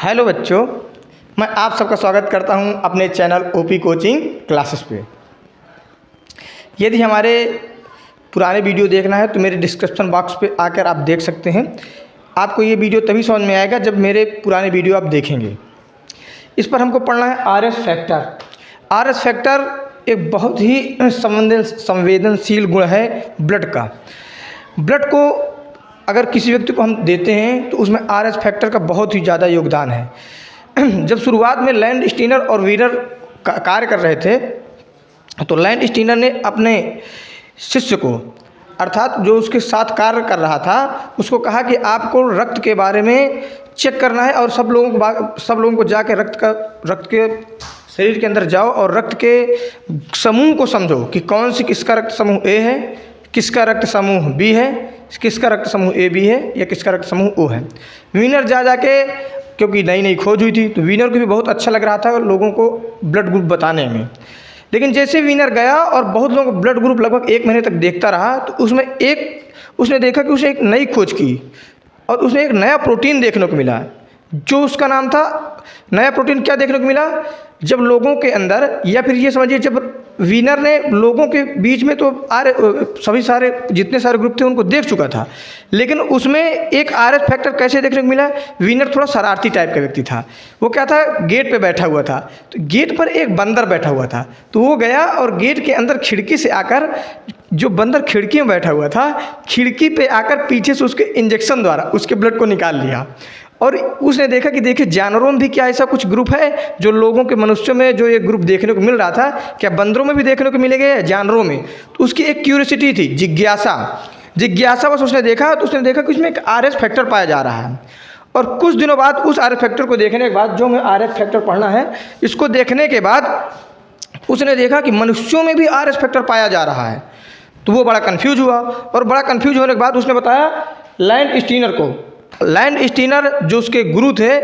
Hello बच्चों, मैं आप सबका स्वागत करता हूं अपने चैनल ओपी कोचिंग क्लासेस पे। यदि हमारे पुराने वीडियो देखना है तो मेरे डिस्क्रिप्शन बॉक्स पे आकर आप देख सकते हैं। आपको ये वीडियो तभी समझ में आएगा जब मेरे पुराने वीडियो आप देखेंगे। इस पर हमको पढ़ना है आरएस फैक्टर। आरएस फैक्टर एक बहुत ही संवेदनशील गुण है ब्लड का। ब्लड को अगर किसी व्यक्ति को हम देते हैं तो उसमें आरएस फैक्टर का बहुत ही ज़्यादा योगदान है। जब शुरुआत में लैंड स्टीनर और वीनर कार्य कर रहे थे तो लैंड स्टीनर ने अपने शिष्य को, अर्थात जो उसके साथ कार्य कर रहा था, उसको कहा कि आपको रक्त के बारे में चेक करना है और सब लोगों को जाके रक्त के शरीर के अंदर जाओ और रक्त के समूह को समझो कि कौन सी किसका रक्त समूह ए है, किसका रक्त समूह बी है, किसका रक्त समूह ए बी है या किसका रक्त समूह ओ है। वीनर जाके, क्योंकि नई नई खोज हुई थी तो वीनर को भी बहुत अच्छा लग रहा था लोगों को ब्लड ग्रुप बताने में। लेकिन जैसे वीनर गया और बहुत लोगों को ब्लड ग्रुप लगभग 1 महीने तक देखता रहा तो उसने देखा कि उसे एक नई खोज की और उसने एक नया प्रोटीन देखने को मिला, जो उसका नाम था। नया प्रोटीन क्या देखने को मिला? जब लोगों के अंदर, या फिर ये समझिए जब वीनर ने लोगों के बीच में तो सभी सारे जितने सारे ग्रुप थे उनको देख चुका था, लेकिन उसमें एक आरएस फैक्टर कैसे देखने को मिला? वीनर थोड़ा शरारती टाइप का व्यक्ति था। वो क्या था, गेट पे बैठा हुआ था, तो गेट पर एक बंदर बैठा हुआ था। तो वो गया और गेट के अंदर खिड़की से आकर, जो बंदर खिड़की में बैठा हुआ था, खिड़की पे आकर पीछे से उसके इंजेक्शन द्वारा उसके ब्लड को निकाल लिया। और उसने देखा कि देखिए जानवरों में भी क्या ऐसा कुछ ग्रुप है जो लोगों के, मनुष्यों में जो ये ग्रुप देखने को मिल रहा था, क्या बंदरों में भी देखने को मिलेगा या जानवरों में? तो उसकी एक क्यूरियोसिटी थी, जिज्ञासा बस उसने देखा। तो उसने देखा कि उसमें एक आरएस फैक्टर पाया जा रहा है। और कुछ दिनों बाद उस आरएस फैक्टर को देखने के बाद, जो हमें आरएस फैक्टर पढ़ना है, इसको देखने के बाद उसने देखा कि मनुष्यों में भी आरएस फैक्टर पाया जा रहा है। तो वो बड़ा कन्फ्यूज हुआ और बड़ा कन्फ्यूज होने के बाद उसने बताया लैंड स्टीनर जो उसके गुरु थे,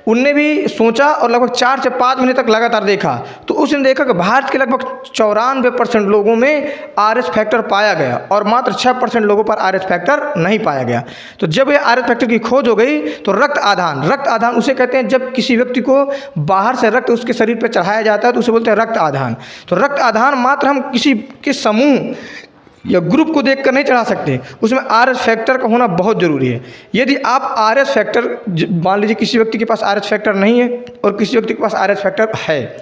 उनने भी सोचा और लगभग 4 से 5 महीने तक लगातार देखा। तो उसने देखा कि भारत के लगभग 94% लोगों में आरएस फैक्टर पाया गया और मात्र 6% लोगों पर आरएस फैक्टर नहीं पाया गया। तो जब ये आरएस फैक्टर की खोज हो गई तो रक्त आधान उसे कहते हैं, जब किसी व्यक्ति को बाहर से रक्त उसके शरीर पर चढ़ाया जाता है तो उसे बोलते हैं रक्त आधान। तो रक्त आधान मात्र हम किसी के समूह या ग्रुप को देखकर नहीं चढ़ा सकते, उसमें आरएस फैक्टर का होना बहुत ज़रूरी है। यदि आप आरएस फैक्टर, मान लीजिए किसी व्यक्ति के पास आरएस फैक्टर नहीं है और किसी व्यक्ति के पास आरएस फैक्टर है,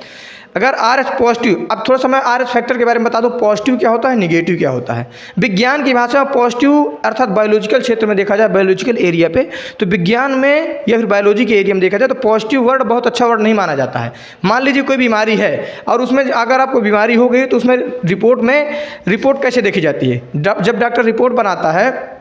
अगर आरएस पॉजिटिव, अब थोड़ा सा मैं आरएस फैक्टर के बारे में बता दूं, पॉजिटिव क्या होता है, निगेटिव क्या होता है। विज्ञान की भाषा में पॉजिटिव अर्थात बायोलॉजिकल क्षेत्र में देखा जाए, बायोलॉजिकल एरिया पे, तो विज्ञान में या फिर बायोलॉजी के एरिया में देखा जाए तो पॉजिटिव वर्ड बहुत अच्छा वर्ड नहीं माना जाता है। मान लीजिए कोई बीमारी है और उसमें अगर आपको बीमारी हो गई तो उसमें रिपोर्ट कैसे देखी जाती है? जब डॉक्टर रिपोर्ट बनाता है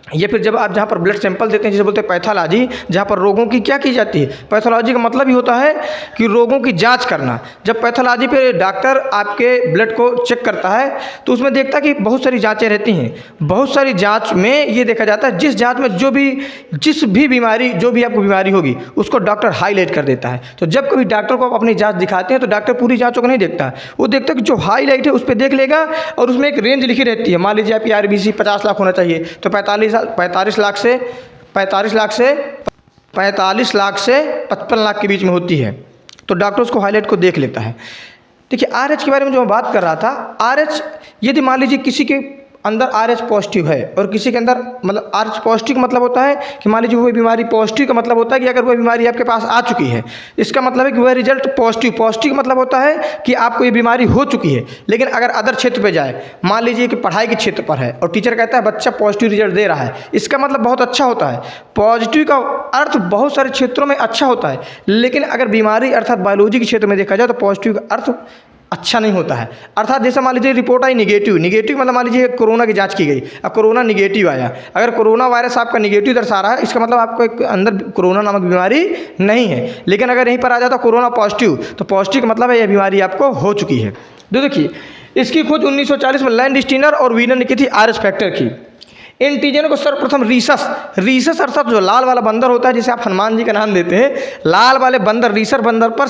या फिर जब आप जहाँ पर ब्लड सैंपल देते हैं, जिसे बोलते हैं पैथोलॉजी, जहाँ पर रोगों की क्या की जाती है? पैथोलॉजी का मतलब ही होता है कि रोगों की जांच करना। जब पैथोलॉजी पे डॉक्टर आपके ब्लड को चेक करता है तो उसमें देखता है कि बहुत सारी जांचें रहती हैं। बहुत सारी जांच में ये देखा जाता है, जिस जांच में जिस भी बीमारी, जो भी आपको बीमारी होगी उसको डॉक्टर हाईलाइट कर देता है। तो जब कभी डॉक्टर को आप अपनी जाँच दिखाते हैं तो डॉक्टर पूरी जाँचों को नहीं देखता, वो देखता है कि जो हाईलाइट है उस पर देख लेगा और उसमें एक रेंज लिखी रहती है। मान लीजिए आपकी RBC 50 लाख होना चाहिए, तो 45 लाख से 55 लाख के बीच में होती है, तो डॉक्टर उसको हाईलाइट को देख लेता है। देखिए आरएच के बारे में जो मैं बात कर रहा था, आरएच यदि मान लीजिए किसी के अंदर आरएच पॉजिटिव है और किसी के अंदर, मतलब आरएच पॉजिटिव का मतलब होता है कि मान लीजिए वह बीमारी, पॉजिटिव का मतलब होता है कि अगर वह बीमारी आपके पास आ चुकी है, इसका मतलब है कि वह रिजल्ट पॉजिटिव का मतलब होता है कि आपको ये बीमारी हो चुकी है। लेकिन अगर अदर क्षेत्र पे जाए, मान लीजिए कि पढ़ाई के क्षेत्र पर है और टीचर कहता है बच्चा पॉजिटिव रिजल्ट दे रहा है, इसका मतलब बहुत अच्छा होता है। पॉजिटिव का अर्थ बहुत सारे क्षेत्रों में अच्छा होता है, लेकिन अगर बीमारी अर्थात बायोलॉजी के क्षेत्र में देखा जाए तो पॉजिटिव का अर्थ अच्छा नहीं होता है। अर्थात जैसे मान लीजिए रिपोर्ट आई निगेटिव मतलब मान लीजिए कोरोना की जांच की गई, अब कोरोना निगेटिव आया, अगर कोरोना वायरस आपका निगेटिव दर्शा रहा है, इसका मतलब आपको एक अंदर कोरोना नामक बीमारी नहीं है। लेकिन अगर यहीं पर आ जाता कोरोना पॉजिटिव, तो पॉजिटिव का मतलब है यह बीमारी आपको हो चुकी है। देखिए इसकी खोज 1940 में लैंड स्टीनर और वीनर ने की थी, आरएस फैक्टर की। एंटीजन को सर्वप्रथम रीसस अर्थात जो लाल वाला बंदर होता है, जिसे आप हनुमान जी का नाम देते हैं, लाल वाले बंदर, रीसस बंदर पर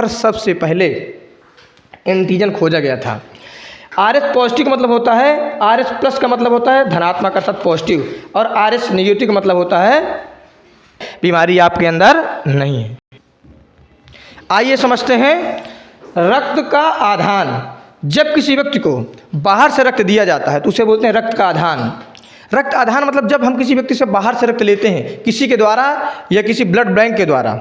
सबसे पहले एंटीजन खोजा गया था। आरएस पॉजिटिव का मतलब होता है, आरएस प्लस का मतलब होता है धनात्मक अर्थात पॉजिटिव, और आरएस नेगेटिव का मतलब होता है बीमारी आपके अंदर नहीं है। आइए समझते हैं रक्त का आधान। जब किसी व्यक्ति को बाहर से रक्त दिया जाता है तो उसे बोलते हैं रक्त का आधान। रक्त आधान मतलब जब हम किसी व्यक्ति से बाहर से रक्त लेते हैं, किसी के द्वारा या किसी ब्लड बैंक के द्वारा।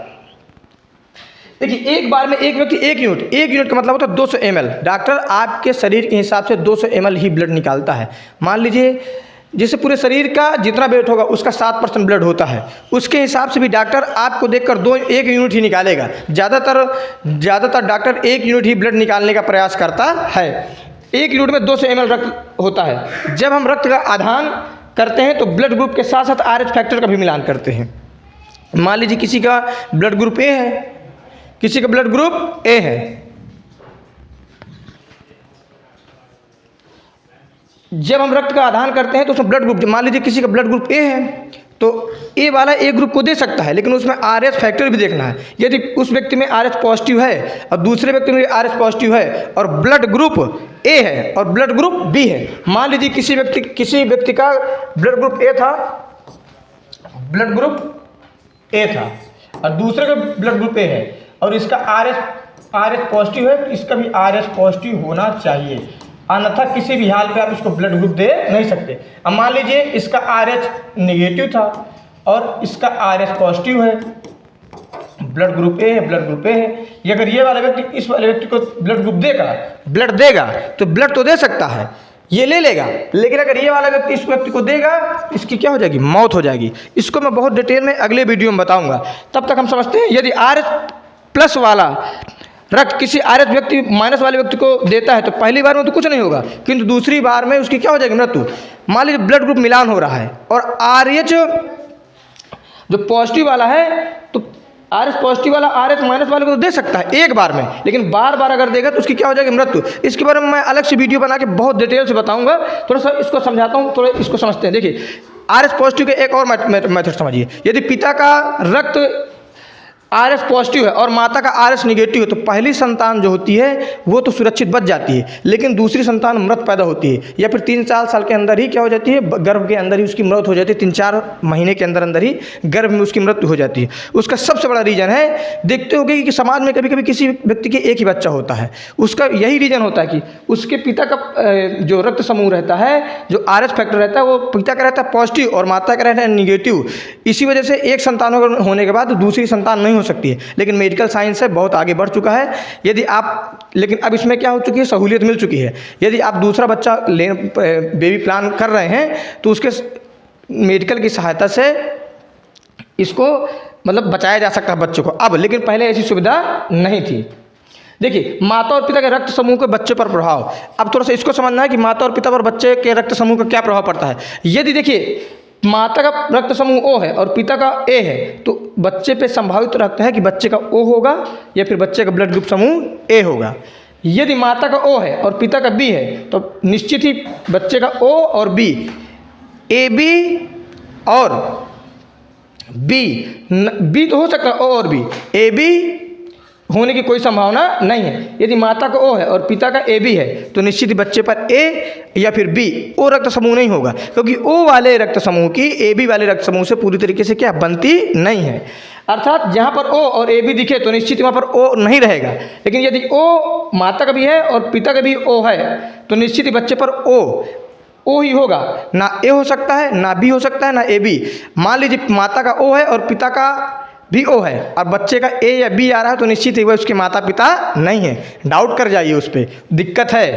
देखिए, एक बार में एक व्यक्ति एक यूनिट का मतलब होता है 200 ml। डॉक्टर आपके शरीर के हिसाब से 200 ml ही ब्लड निकालता है। मान लीजिए जैसे पूरे शरीर का जितना वेट होगा उसका 7% ब्लड होता है, उसके हिसाब से भी डॉक्टर आपको देखकर 1 यूनिट ही निकालेगा। ज़्यादातर डॉक्टर 1 यूनिट ही ब्लड निकालने का प्रयास करता है। 1 यूनिट में 200 ml रक्त होता है। जब हम रक्त का आधान करते हैं तो ब्लड ग्रुप के साथ साथ RH फैक्टर का भी मिलान करते हैं। मान लीजिए किसी का ब्लड ग्रुप ए है, किसी का ब्लड ग्रुप ए है। जब हम रक्त का आधान करते हैं तो उसमें ब्लड ग्रुप, मान लीजिए किसी का ब्लड ग्रुप ए है तो ए वाला ए ग्रुप को दे सकता है, लेकिन उसमें RH फैक्टर भी देखना है। यदि उस व्यक्ति में RH पॉजिटिव है और दूसरे व्यक्ति में RH पॉजिटिव है और ब्लड ग्रुप ए है और ब्लड ग्रुप बी है, मान लीजिए किसी व्यक्ति का ब्लड ग्रुप ए था और दूसरे का ब्लड ग्रुप ए है और इसका RH पॉजिटिव है तो इसका भी RH पॉजिटिव होना चाहिए, अन्यथा किसी भी हाल पे आप इसको ब्लड ग्रुप दे नहीं सकते। अब मान लीजिए इसका RH नेगेटिव था और इसका RH पॉजिटिव है, ब्लड ग्रुप ए है। ये अगर ये वाला व्यक्ति इस वाले व्यक्ति को ब्लड देगा तो ब्लड तो दे सकता है, ये ले लेगा, लेकिन अगर ये वाला व्यक्ति इस व्यक्ति को देगा इसकी क्या हो जाएगी, मौत हो जाएगी। इसको मैं बहुत डिटेल में अगले वीडियो में बताऊंगा। तब तक हम समझते हैं यदि RH प्लस वाला रक्त किसी RH व्यक्ति माइनस वाले व्यक्ति को देता है तो पहली बार में तो कुछ नहीं होगा, किंतु दूसरी बार में उसकी क्या हो जाएगी, मृत्यु। मान लीजिए ब्लड ग्रुप मिलान हो रहा है और RH जो पॉजिटिव वाला है तो RH पॉजिटिव वाला RH माइनस वाले को तो दे सकता है एक बार में, लेकिन बार बार अगर देगा तो उसकी क्या हो जाएगी, मृत्यु। इसके बारे में मैं अलग से वीडियो बना के बहुत डिटेल से बताऊंगा। थोड़ा सा इसको समझाता हूँ, थोड़ा इसको समझते हैं। देखिए, RH पॉजिटिव के एक और मेथड समझिए। यदि पिता का रक्त RH पॉजिटिव है और माता का RH निगेटिव है तो पहली संतान जो होती है वो तो सुरक्षित बच जाती है, लेकिन दूसरी संतान मृत पैदा होती है या फिर 3-4 साल के अंदर ही क्या हो जाती है, गर्भ के अंदर ही उसकी मृत्यु हो जाती है। 3-4 महीने के अंदर ही गर्भ में उसकी मृत्यु हो जाती है। उसका सबसे बड़ा रीज़न है, देखते होंगे कि समाज में कभी कभी किसी व्यक्ति के एक ही बच्चा होता है, उसका यही रीज़न होता है कि उसके पिता का जो रक्त समूह रहता है, जो RH फैक्टर रहता है वो पिता का रहता है पॉजिटिव और माता का रहता है निगेटिव। इसी वजह से एक संतान होने के बाद दूसरी संतान नहीं हो सकती है, लेकिन मेडिकल साइंस से बहुत आगे बढ़ चुका है। यदि आप, लेकिन अब इसमें क्या हो चुकी है, सहूलियत मिल चुकी है। यदि आप दूसरा बच्चा बेबी प्लान कर रहे हैं तो उसके मेडिकल की सहायता से इसको मतलब बचाया जा सकता है बच्चों को अब, लेकिन पहले ऐसी सुविधा नहीं थी। देखिए, माता और पिता के रक्त समूह के बच्चे पर प्रभाव। अब थोड़ा सा इसको समझना है कि माता और पिता पर बच्चे के रक्त समूह का क्या प्रभाव पड़ता है। यदि देखिए माता का रक्त समूह O है और पिता का A है तो बच्चे पे संभावित रखता है कि बच्चे का O होगा या फिर बच्चे का ब्लड ग्रुप समूह A होगा। यदि माता का O है और पिता का B है तो निश्चित ही बच्चे का O और B, AB और B तो हो सकता है O और B, AB होने की कोई संभावना नहीं है। यदि माता का O है और पिता का AB है तो निश्चित ही बच्चे पर A या फिर B, O रक्त समूह नहीं होगा, क्योंकि O वाले रक्त समूह की AB वाले रक्त समूह से पूरी तरीके से क्या बनती नहीं है। अर्थात जहाँ पर O और AB दिखे तो निश्चित वहाँ पर O नहीं रहेगा, लेकिन यदि O माता का भी है और पिता का भी O है तो निश्चित ही बच्चे पर O ही होगा। ना A हो सकता है, ना B हो सकता है, ना AB। मान लीजिए माता का O है और पिता का भी O है और बच्चे का A या B आ रहा है तो निश्चित ही वह उसके माता पिता नहीं है। डाउट कर जाइए, उस पर दिक्कत है।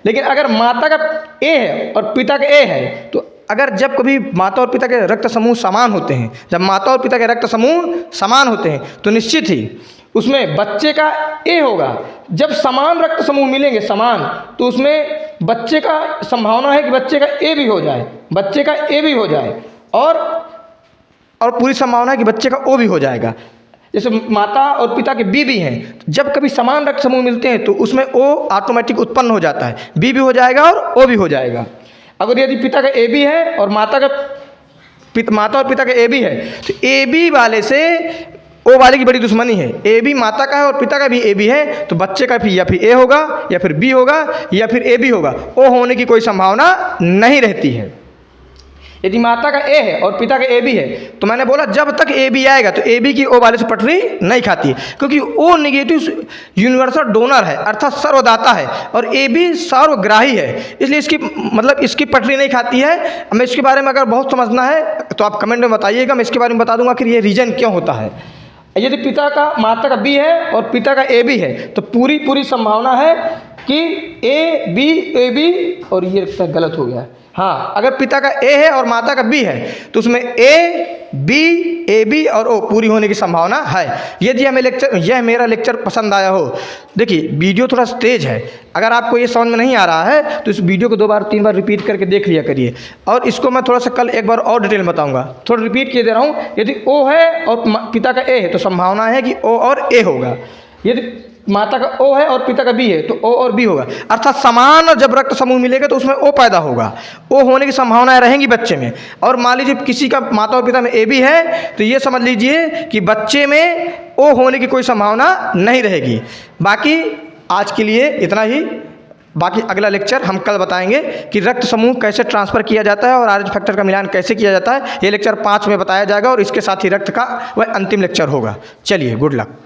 लेकिन अगर माता का A है और पिता का A है तो अगर जब कभी माता और पिता के रक्त समूह समान होते हैं, जब माता और पिता के रक्त समूह समान होते हैं तो निश्चित ही उसमें बच्चे का A होगा। जब समान रक्त समूह मिलेंगे समान, तो उसमें बच्चे का संभावना है कि बच्चे का A भी हो जाए, बच्चे का A भी हो जाए और पूरी संभावना है कि बच्चे का O भी हो जाएगा। जैसे माता और पिता के B भी हैं, जब कभी समान रक्त समूह मिलते हैं तो उसमें O ऑटोमेटिक उत्पन्न हो जाता है, B भी हो जाएगा और O भी हो जाएगा। अगर यदि पिता का AB है और माता और पिता का AB है तो AB वाले से O वाले की बड़ी दुश्मनी है। AB माता का है और पिता का भी AB है तो बच्चे का भी या फिर A होगा या फिर B होगा या फिर AB होगा, O होने की कोई संभावना नहीं रहती है। यदि माता का ए है और पिता का ए बी है तो मैंने बोला जब तक ए बी आएगा तो ए बी की ओ वाले से पटरी नहीं खाती, क्योंकि ओ नेगेटिव यूनिवर्सल डोनर है अर्थात सर्वदाता है और ए बी सर्वग्राही है, इसलिए इसकी मतलब इसकी पटरी नहीं खाती है। हमें इसके बारे में अगर बहुत समझना है तो आप कमेंट में बताइएगा, मैं इसके बारे में बता दूंगा कि ये रीज़न क्यों होता है। यदि पिता का माता का बी है और पिता का ए बी है तो पूरी संभावना है कि ए बी और ये गलत हो गया है। हाँ, अगर पिता का ए है और माता का बी है तो उसमें ए बी और ओ पूरी होने की संभावना है। यदि यह मेरा लेक्चर पसंद आया हो, देखिए वीडियो थोड़ा तेज है, अगर आपको ये समझ में नहीं आ रहा है तो इस वीडियो को 2 बार 3 बार रिपीट करके देख लिया करिए, और इसको मैं थोड़ा सा कल एक बार और डिटेल में बताऊंगा। थोड़ा रिपीट किए दे रहा हूँ। यदि ओ है और पिता का ए है तो संभावना है कि ओ और ए होगा। यदि माता का ओ है और पिता का बी है तो ओ और बी होगा, अर्थात समान जब रक्त समूह मिलेगा तो उसमें ओ पैदा होगा, ओ होने की संभावनाएं रहेंगी बच्चे में। और मान लीजिए किसी का माता और पिता में ए बी है तो ये समझ लीजिए कि बच्चे में ओ होने की कोई संभावना नहीं रहेगी। बाकी आज के लिए इतना ही, बाकी अगला लेक्चर हम कल बताएंगे कि रक्त समूह कैसे ट्रांसफ़र किया जाता है और आरएच फैक्टर का मिलान कैसे किया जाता है। ये लेक्चर 5 में बताया जाएगा और इसके साथ ही रक्त का वह अंतिम लेक्चर होगा। चलिए, गुड लक।